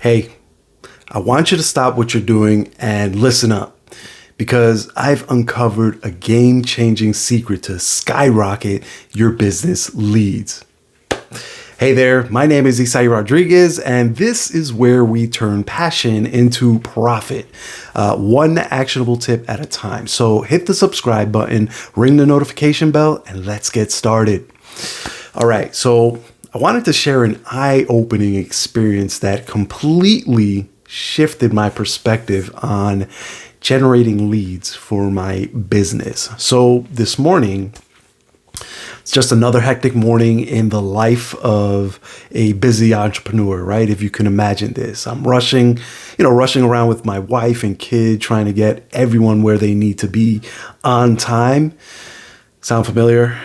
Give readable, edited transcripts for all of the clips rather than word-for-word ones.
Hey, I want you to stop what you're doing and listen up because I've uncovered a game-changing secret to skyrocket your business leads. Hey there, my name is Isai Rodriguez, and this is where we turn passion into profit, one actionable tip at a time. So hit the subscribe button, ring the notification bell, and let's get started. All right, so I wanted to share an eye-opening experience that completely shifted my perspective on generating leads for my business. So this morning, it's just another hectic morning in the life of a busy entrepreneur, right? If you can imagine this, I'm rushing around with my wife and kid, trying to get everyone where they need to be on time. Sound familiar?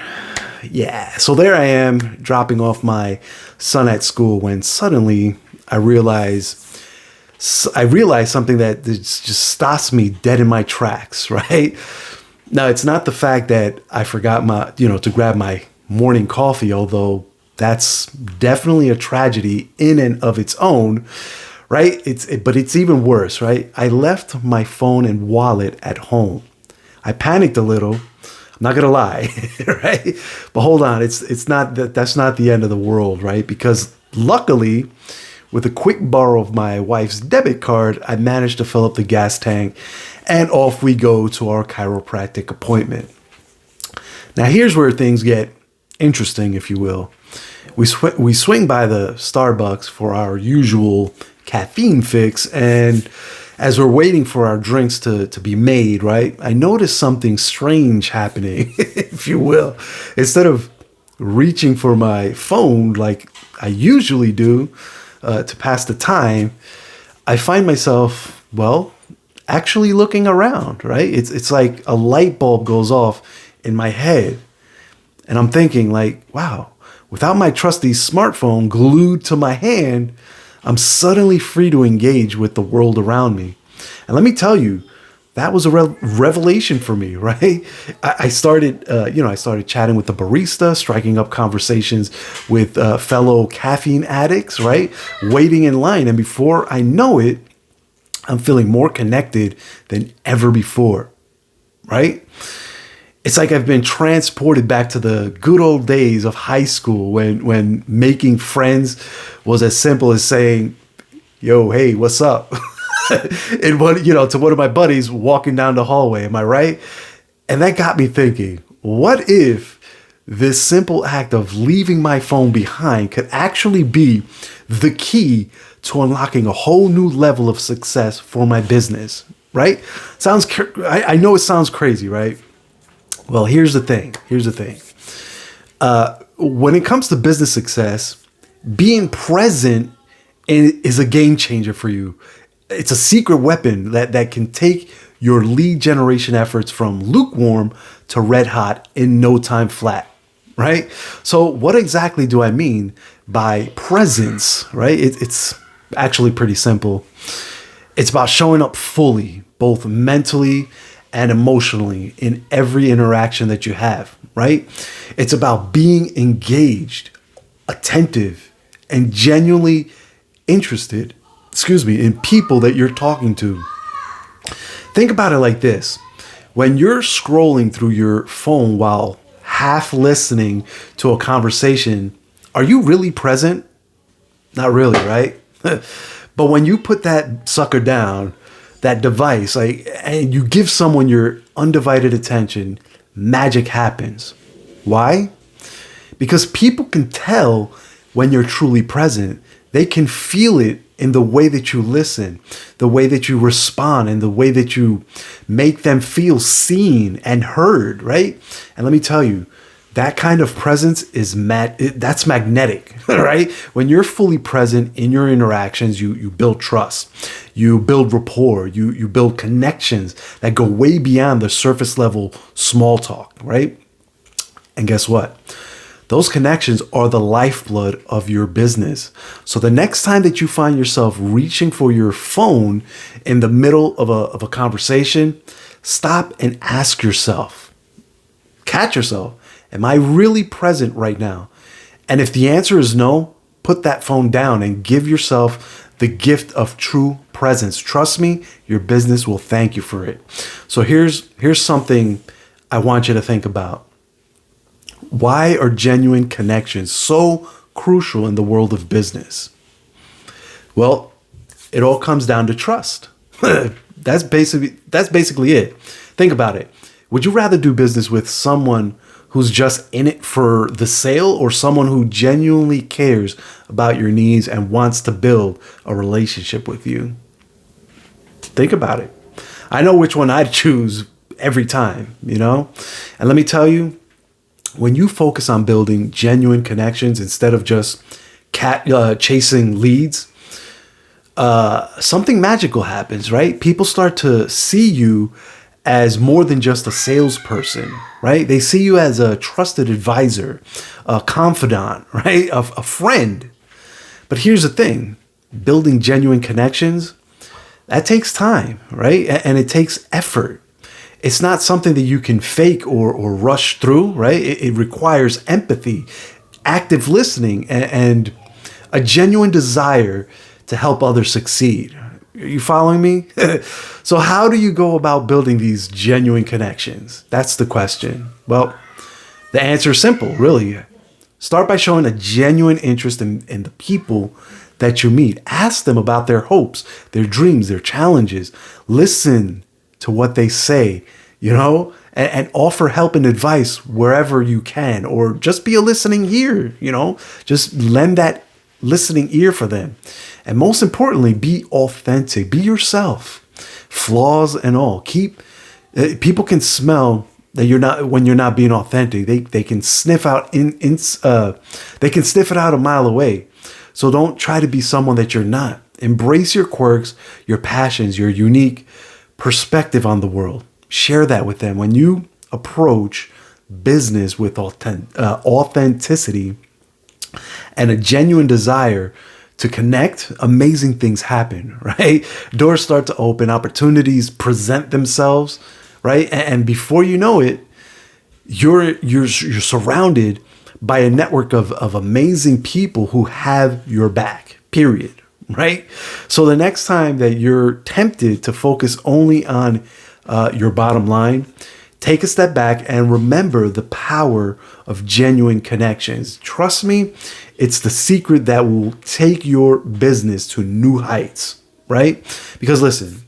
Yeah. So there I am dropping off my son at school when suddenly I realize something that just stops me dead in my tracks, right? Now, it's not the fact that I forgot to grab my morning coffee, although that's definitely a tragedy in and of its own, right? But it's even worse, right? I left my phone and wallet at home. I panicked a little. I'm not gonna lie, right? But hold on, it's not that's not the end of the world, right? Because luckily, with a quick borrow of my wife's debit card, I managed to fill up the gas tank, and off we go to our chiropractic appointment. Now, here's where things get interesting, if you will. We swing by the Starbucks for our usual caffeine fix, and as we're waiting for our drinks to be made, right, I noticed something strange happening, if you will. Instead of reaching for my phone like I usually do to pass the time, I find myself, actually looking around, right? It's like a light bulb goes off in my head. And I'm thinking like, wow, without my trusty smartphone glued to my hand, I'm suddenly free to engage with the world around me. And let me tell you, that was a revelation for me, right? I started chatting with the barista, striking up conversations with fellow caffeine addicts, right? Waiting in line. And before I know it, I'm feeling more connected than ever before, right? It's like I've been transported back to the good old days of high school when making friends was as simple as saying, yo, hey, what's up? And to one of my buddies walking down the hallway. Am I right? And that got me thinking, what if this simple act of leaving my phone behind could actually be the key to unlocking a whole new level of success for my business, right? I know it sounds crazy, right? Well, here's the thing. When it comes to business success, being present is a game changer for you. It's a secret weapon that can take your lead generation efforts from lukewarm to red hot in no time flat, right? So what exactly do I mean by presence, right? It's actually pretty simple. It's about showing up fully, both mentally and emotionally in every interaction that you have, right? It's about being engaged, attentive, and genuinely interested, in people that you're talking to. Think about it like this. When you're scrolling through your phone while half listening to a conversation, are you really present? Not really, right? But when you put that sucker down, that device, and you give someone your undivided attention, magic happens. Why? Because people can tell when you're truly present. They can feel it in the way that you listen, the way that you respond, and the way that you make them feel seen and heard, right? And let me tell you, that kind of presence that's magnetic, right? When you're fully present in your interactions, you build trust, you build rapport, you build connections that go way beyond the surface level small talk, right? And guess what? Those connections are the lifeblood of your business. So the next time that you find yourself reaching for your phone in the middle of a conversation, stop and ask yourself, catch yourself, am I really present right now? And if the answer is no, put that phone down and give yourself the gift of true presence. Trust me, your business will thank you for it. So here's something I want you to think about. Why are genuine connections so crucial in the world of business? Well, it all comes down to trust. That's basically it. Think about it. Would you rather do business with someone who's just in it for the sale, or someone who genuinely cares about your needs and wants to build a relationship with you? Think about it. I know which one I'd choose every time, And let me tell you, when you focus on building genuine connections instead of just chasing leads, something magical happens, right? People start to see you as more than just a salesperson, right? They see you as a trusted advisor, a confidant, right? A friend. But here's the thing, building genuine connections, that takes time, right? And it takes effort. It's not something that you can fake or rush through, right? It requires empathy, active listening, and a genuine desire to help others succeed. Are you following me? So how do you go about building these genuine connections? That's the question. Well, the answer is simple, really. Start by showing a genuine interest in the people that you meet. Ask them about their hopes, their dreams, their challenges. Listen to what they say, and offer help and advice wherever you can, or just be a listening ear, just lend that listening ear for them. And most importantly, be authentic, be yourself, flaws and all. People can smell that when you're not being authentic. They can sniff out they can sniff it out a mile away. So don't try to be someone that you're not. Embrace your quirks, your passions, your unique perspective on the world. Share that with them. When you approach business with authenticity and a genuine desire to connect, amazing things happen, right? Doors start to open, opportunities present themselves, right? And before you know it, you're surrounded by a network of amazing people who have your back, period, right? So the next time that you're tempted to focus only on your bottom line, take a step back and remember the power of genuine connections. Trust me, it's the secret that will take your business to new heights, right? Because listen,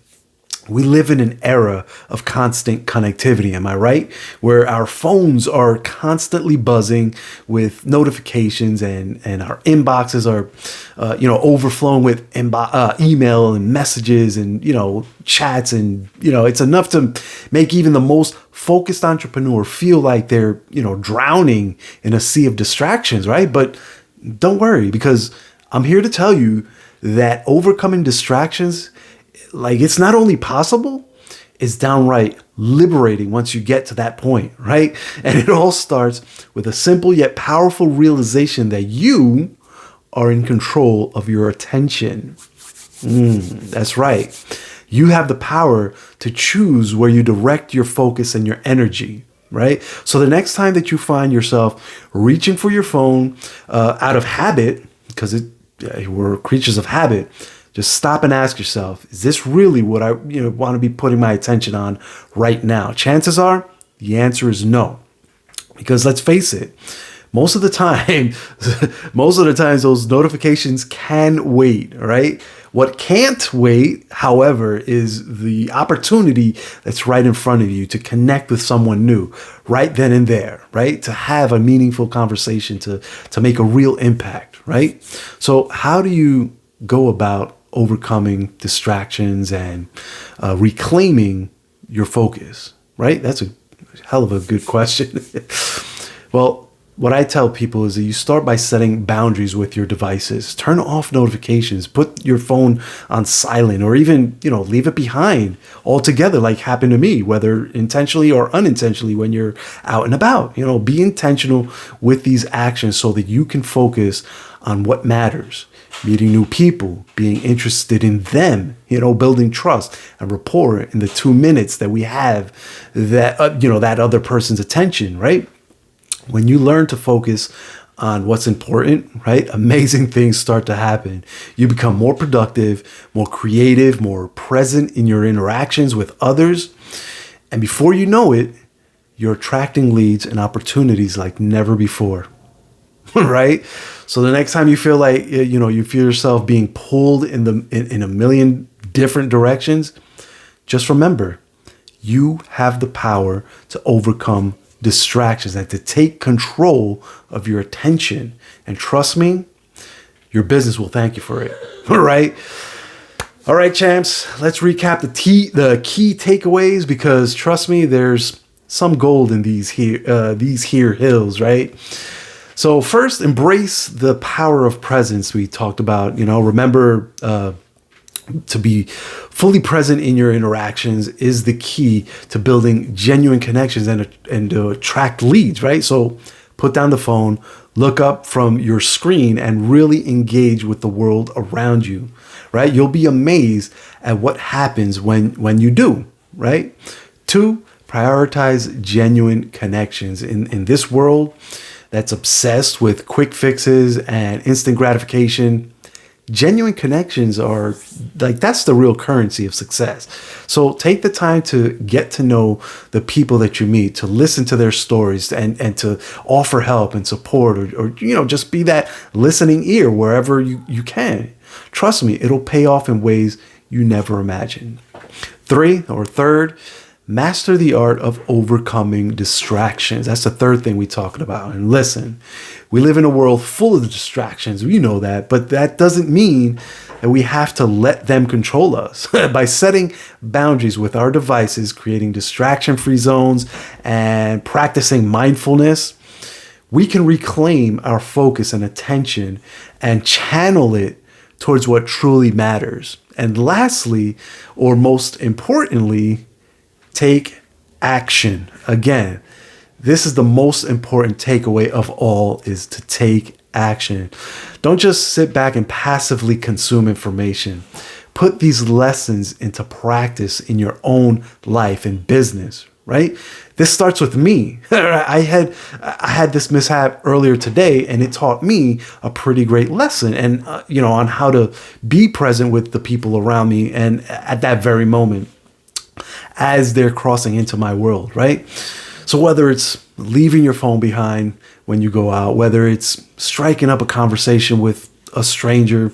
we live in an era of constant connectivity, am I right? Where our phones are constantly buzzing with notifications, and our inboxes are, overflowing with email and messages and, chats. And, it's enough to make even the most focused entrepreneur feel like they're, drowning in a sea of distractions, right? But don't worry, because I'm here to tell you that overcoming distractions, it's not only possible, it's downright liberating once you get to that point, right? And it all starts with a simple yet powerful realization that you are in control of your attention. That's right. You have the power to choose where you direct your focus and your energy, right? So the next time that you find yourself reaching for your phone out of habit, because we're creatures of habit, just stop and ask yourself, is this really what I want to be putting my attention on right now? Chances are the answer is no. Because let's face it, most of the time, those notifications can wait, right? What can't wait, however, is the opportunity that's right in front of you to connect with someone new right then and there, right? To have a meaningful conversation, to make a real impact, right? So how do you go about overcoming distractions and reclaiming your focus, right? That's a hell of a good question. Well, what I tell people is that you start by setting boundaries with your devices. Turn off notifications, put your phone on silent, or even, leave it behind altogether, like happened to me, whether intentionally or unintentionally when you're out and about. Be intentional with these actions so that you can focus on what matters. Meeting new people, being interested in them, building trust and rapport in the 2 minutes that we have that, that other person's attention, right? When you learn to focus on what's important, right? Amazing things start to happen. You become more productive, more creative, more present in your interactions with others. And before you know it, you're attracting leads and opportunities like never before. Right? So the next time you feel like, you feel yourself being pulled in a million different directions, just remember, you have the power to overcome distractions and to take control of your attention. And trust me, your business will thank you for it. All right. All right, champs, let's recap the key takeaways, because trust me, there's some gold in these here hills, right? So first, embrace the power of presence we talked about. Remember, to be fully present in your interactions is the key to building genuine connections and to attract leads, right? So put down the phone, look up from your screen, and really engage with the world around you, right? You'll be amazed at what happens when you do, right? 2, prioritize genuine connections. In this world that's obsessed with quick fixes and instant gratification, genuine connections are that's the real currency of success. So take the time to get to know the people that you meet, to listen to their stories, and to offer help and support, or just be that listening ear wherever you can. Trust me, it'll pay off in ways you never imagined. Third, master the art of overcoming distractions. That's the third thing we're talking about. And listen, we live in a world full of distractions. We know that, but that doesn't mean that we have to let them control us. By setting boundaries with our devices, creating distraction-free zones, and practicing mindfulness, we can reclaim our focus and attention and channel it towards what truly matters. And lastly, or most importantly, take action. Again, this is the most important takeaway of all, is to take action. Don't just sit back and passively consume information. Put these lessons into practice in your own life and business, right? This starts with me. I had this mishap earlier today, and it taught me a pretty great lesson, and on how to be present with the people around me and at that very moment as they're crossing into my world, right? So whether it's leaving your phone behind when you go out, whether it's striking up a conversation with a stranger,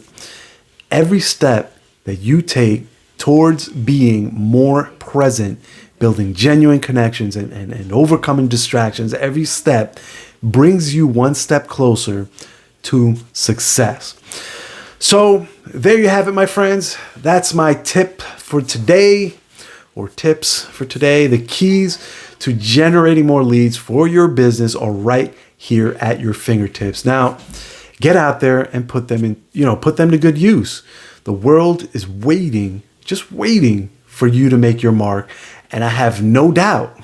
every step that you take towards being more present, building genuine connections and overcoming distractions, every step brings you one step closer to success. So there you have it, my friends. That's my tip for today, or tips for today. The keys to generating more leads for your business are right here at your fingertips. Now, get out there and put them to good use. The world is just waiting for you to make your mark. And I have no doubt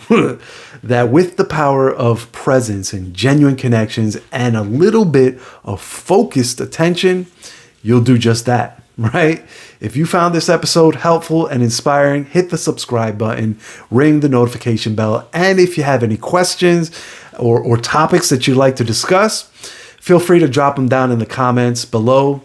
that with the power of presence and genuine connections and a little bit of focused attention, you'll do just that, right? If you found this episode helpful and inspiring, hit the subscribe button, ring the notification bell. And if you have any questions or topics that you'd like to discuss, feel free to drop them down in the comments below.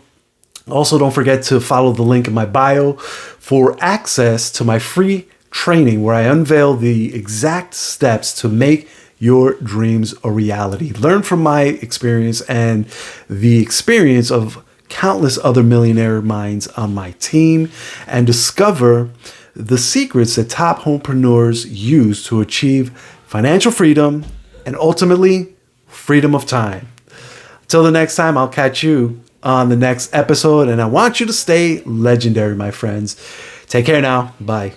Also, don't forget to follow the link in my bio for access to my free training, where I unveil the exact steps to make your dreams a reality. Learn from my experience and the experience of countless other millionaire minds on my team, and discover the secrets that top homepreneurs use to achieve financial freedom and ultimately freedom of time. Till the next time, I'll catch you on the next episode, and I want you to stay legendary, my friends. Take care now. Bye.